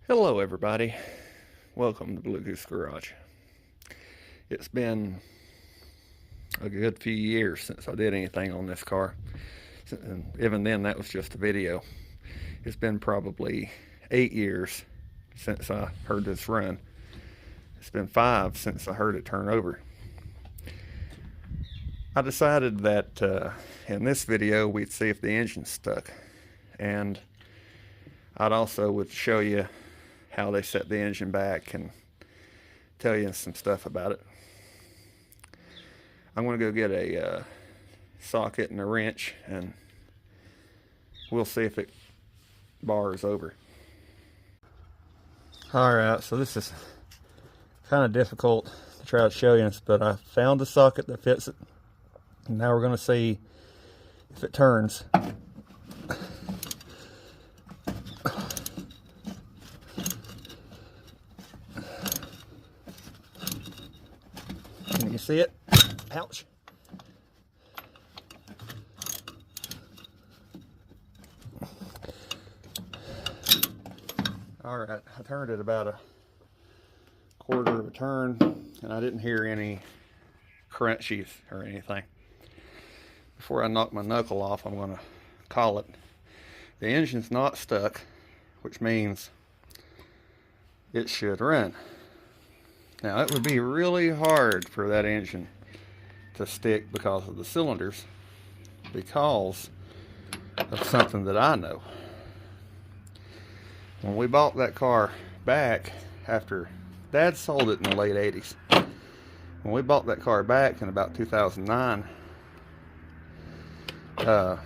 Hello everybody, welcome to Blue Goose Garage. It's been a good few years since I did anything on this car. And even then that was just a video. It's been probably 8 years since I heard this run. It's been 5 since I heard it turn over. I decided that in this video we'd see if the engine's stuck, and I'd also would show you how they set the engine back and tell you some stuff about it. I'm going to go get a socket and a wrench, and we'll see if it bars over. Alright, so this is kind of difficult to try to show you, but I found the socket that fits it, and now we're going to see if it turns. Can you see it? Ouch. Alright, I turned it about a quarter of a turn, and I didn't hear any crunchies or anything. Before I knock my knuckle off, I'm going to call it. The engine's not stuck, which means it should run. Now, it would be really hard for that engine to stick because of the cylinders, because of something that I know. When we bought that car back after Dad sold it in the late 80s, when we bought that car back in about 2009, the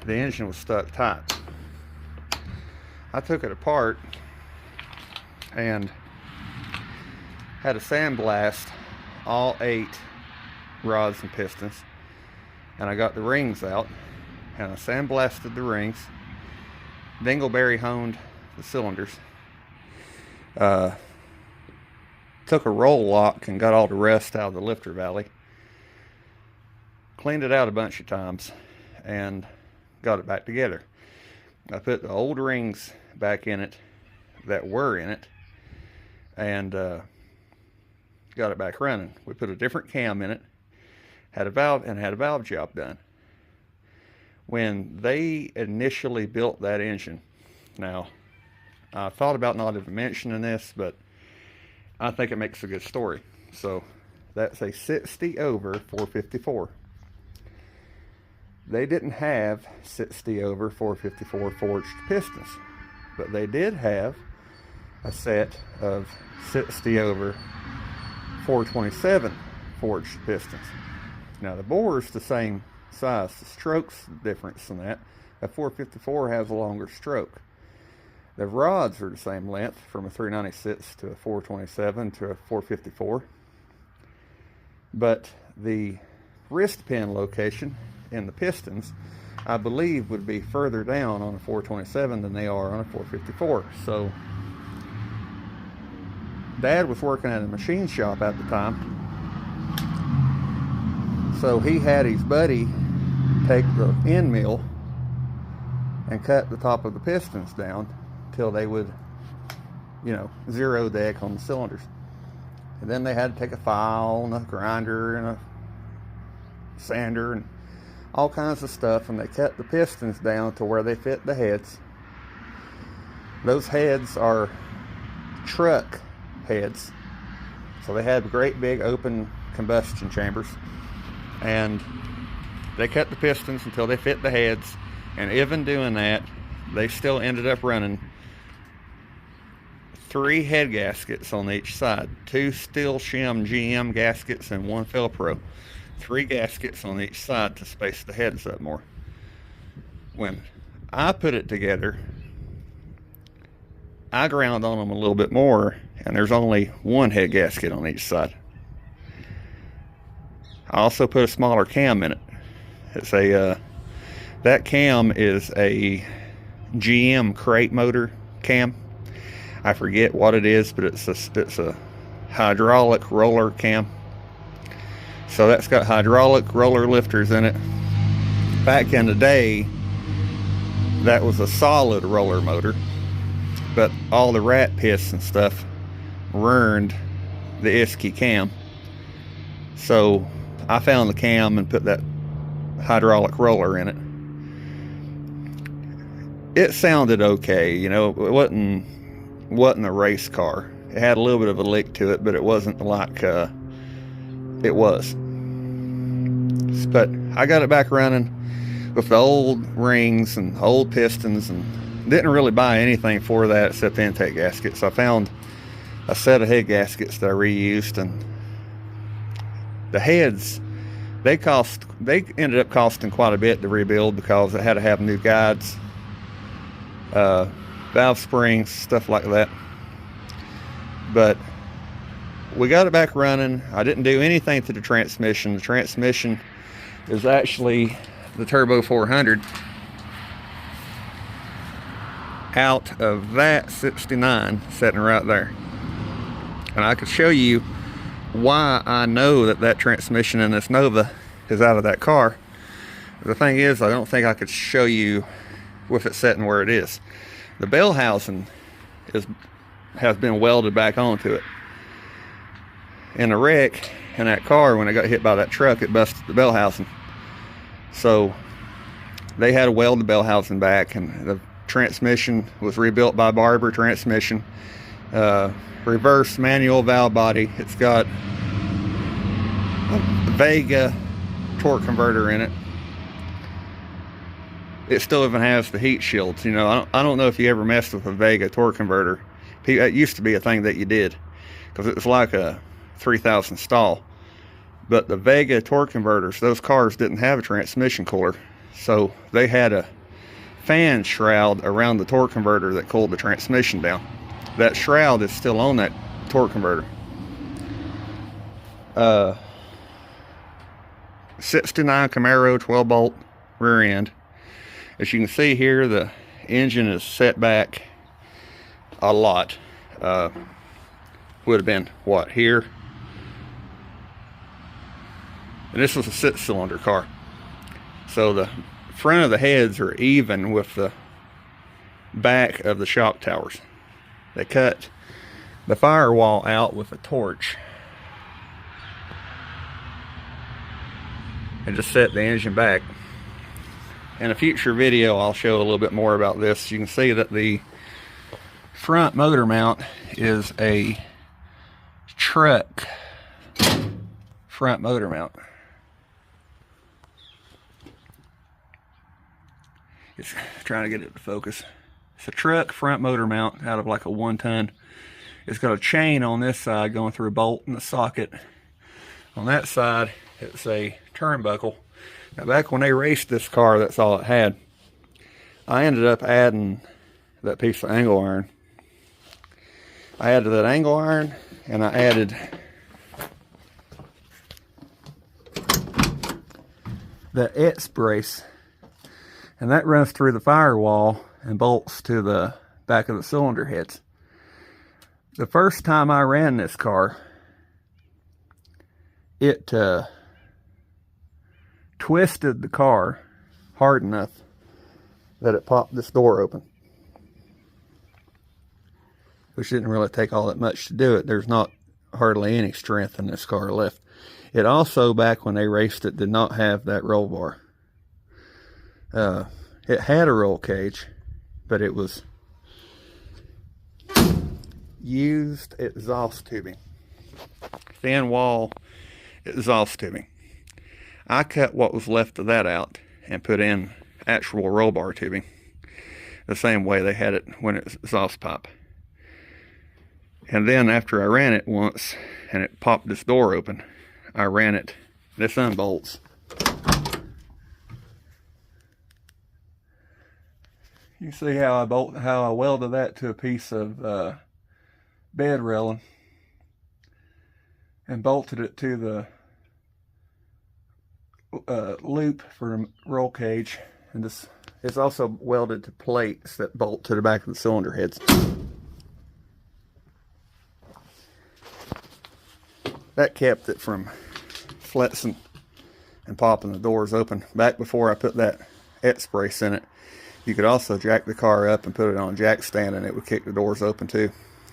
engine was stuck tight. I took it apart and had a sandblast all 8 rods and pistons, and I got the rings out and I sandblasted the rings, dingleberry honed the cylinders, took a roll lock and got all the rust out of the lifter valley, cleaned it out a bunch of times, and got it back together. I put the old rings back in it that were in it, and got it back running. We put a different cam in it, had a valve job done. When they initially built that engine, now I thought about not even mentioning this, but I think it makes a good story. So that's a 60 over 454. They didn't have 60 over 454 forged pistons, but they did have a set of 60 over 427 forged pistons. Now the bore's the same size, the stroke's the difference in that. A 454 has a longer stroke. The rods are the same length, from a 396 to a 427 to a 454, but the wrist pin location in the pistons, I believe, would be further down on a 427 than they are on a 454. So Dad was working at a machine shop at the time, so he had his buddy take the end mill and cut the top of the pistons down till they would, zero deck on the cylinders. And then they had to take a file and a grinder and a sander and all kinds of stuff, and they cut the pistons down to where they fit the heads. Those heads are truck heads, so they had great big open combustion chambers, and they cut the pistons until they fit the heads. And even doing that, they still ended up running 3 head gaskets on each side, 2 steel shim GM gaskets and 1 Velcro. 3 gaskets on each side to space the heads up more. When I put it together, I ground on them a little bit more, and there's only 1 head gasket on each side. I also put a smaller cam in it. It's a that cam is a GM crate motor cam. I forget what it is, but it's a hydraulic roller cam. So that's got hydraulic roller lifters in it. Back in the day, that was a solid roller motor. but all the rat piss and stuff ruined the Isky cam. So I found the cam and put that hydraulic roller in it. It sounded okay, you know. It wasn't a race car. It had a little bit of a lick to it, but it wasn't like it was. But I got it back running with the old rings and old pistons, and didn't really buy anything for that except intake gaskets. I found a set of head gaskets that I reused, and the heads, they ended up costing quite a bit to rebuild because it had to have new guides, valve springs, stuff like that. But we got it back running. I didn't do anything to the transmission. The transmission is actually the Turbo 400 out of that 69 sitting right there. And I could show you why I know that transmission in this Nova is out of that car. The thing is, I don't think I could show you with it sitting where it is. The bell housing has been welded back onto it. In a wreck in that car, when it got hit by that truck, it busted the bell housing. So they had to weld the bell housing back, and the transmission was rebuilt by Barber Transmission. Reverse manual valve body. It's got a Vega torque converter in it. It still even has the heat shields. You know, I don't know if you ever messed with a Vega torque converter. It used to be a thing that you did because it was like a 3000 stall. But the Vega torque converters, those cars didn't have a transmission cooler, so they had a fan shroud around the torque converter that cooled the transmission down. That shroud is still on that torque converter. 69 Camaro 12 bolt rear end. As you can see here, the engine is set back a lot. Would have been what, here? And this was a 6-cylinder car. So the front of the heads are even with the back of the shock towers. They cut the firewall out with a torch and just set the engine back. In a future video, I'll show a little bit more about this. You can see that the front motor mount is a truck front motor mount. It's trying to get it to focus. It's a truck front motor mount out of like a 1-ton. It's got a chain on this side going through a bolt in the socket. On that side, it's a turnbuckle. Now, back when they raced this car, that's all it had. I ended up adding that piece of angle iron. I added that angle iron, and I added the X brace, and that runs through the firewall and bolts to the back of the cylinder heads. The first time I ran this car, it twisted the car hard enough that it popped this door open, which didn't really take all that much to do it. There's not hardly any strength in this car left. It also, back when they raced it, did not have that roll bar. It had a roll cage, but it was used exhaust tubing, thin wall exhaust tubing. I cut what was left of that out and put in actual roll bar tubing, the same way they had it when it was exhaust pipe. And then after I ran it once and it popped this door open, I ran it. This unbolts. You can see how I welded that to a piece of bed railing and bolted it to the loop for the roll cage. And this is also welded to plates that bolt to the back of the cylinder heads. That kept it from flexing and popping the doors open. Back before I put that X brace in it, you could also jack the car up and put it on a jack stand, and it would kick the doors open too.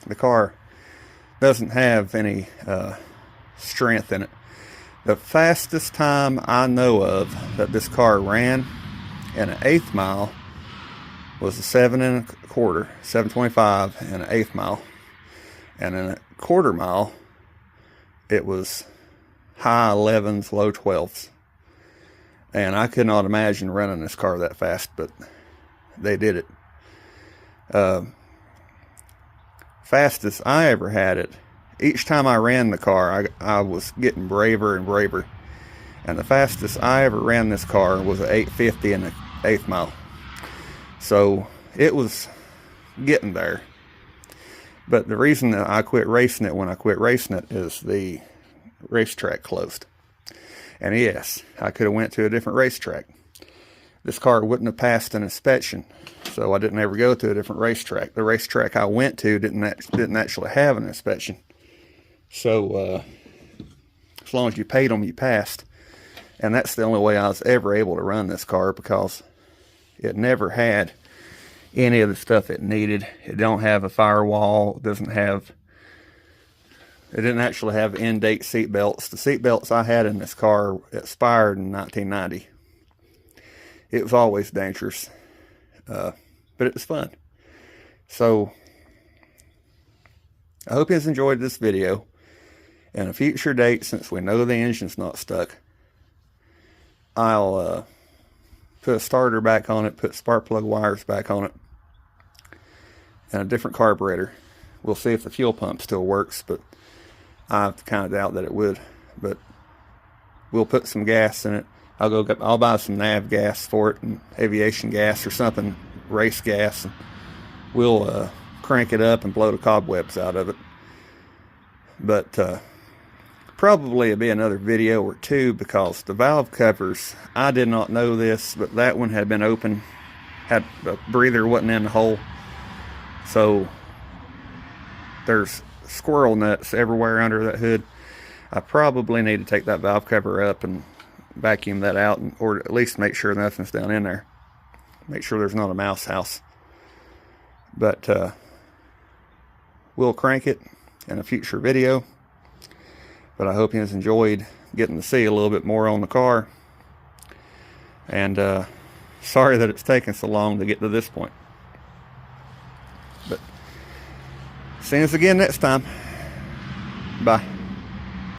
The car doesn't have any strength in it. The fastest time I know of that this car ran in an 1/8 mile was a 7 1/4, 725 in an 1/8 mile. And in a 1/4 mile, it was high 11s, low 12s. And I could not imagine running this car that fast, but they did it. Fastest I ever had it, each time I ran the car, I was getting braver and braver. And the fastest I ever ran this car was an 850 in an 1/8 mile. So it was getting there. But the reason that I quit racing it when I quit racing it is the racetrack closed. And yes, I could have went to a different racetrack. This car wouldn't have passed an inspection, so I didn't ever go to a different racetrack. The racetrack I went to didn't actually have an inspection. So as long as you paid them, you passed. And that's the only way I was ever able to run this car, because it never had any of the stuff it needed. It don't have a firewall. It didn't actually have in-date seat belts. The seat belts I had in this car expired in 1990. It was always dangerous, but it was fun. So I hope you guys enjoyed this video. And a future date, since we know the engine's not stuck, I'll put a starter back on it, put spark plug wires back on it, and a different carburetor. We'll see if the fuel pump still works, but I kind of doubt that it would. But we'll put some gas in it. I'll buy some nav gas for it, and aviation gas or something, race gas, and we'll crank it up and blow the cobwebs out of it. But probably it'll be another video or two, because the valve covers, I did not know this, but that one had been open, had the breather wasn't in the hole. So there's squirrel nuts everywhere under that hood. I probably need to take that valve cover up and vacuum that out, or at least make sure nothing's down in there. Make sure there's not a mouse house. But we'll crank it in a future video. But I hope you guys enjoyed getting to see a little bit more on the car. And sorry that it's taken so long to get to this point. But see us again next time. Bye.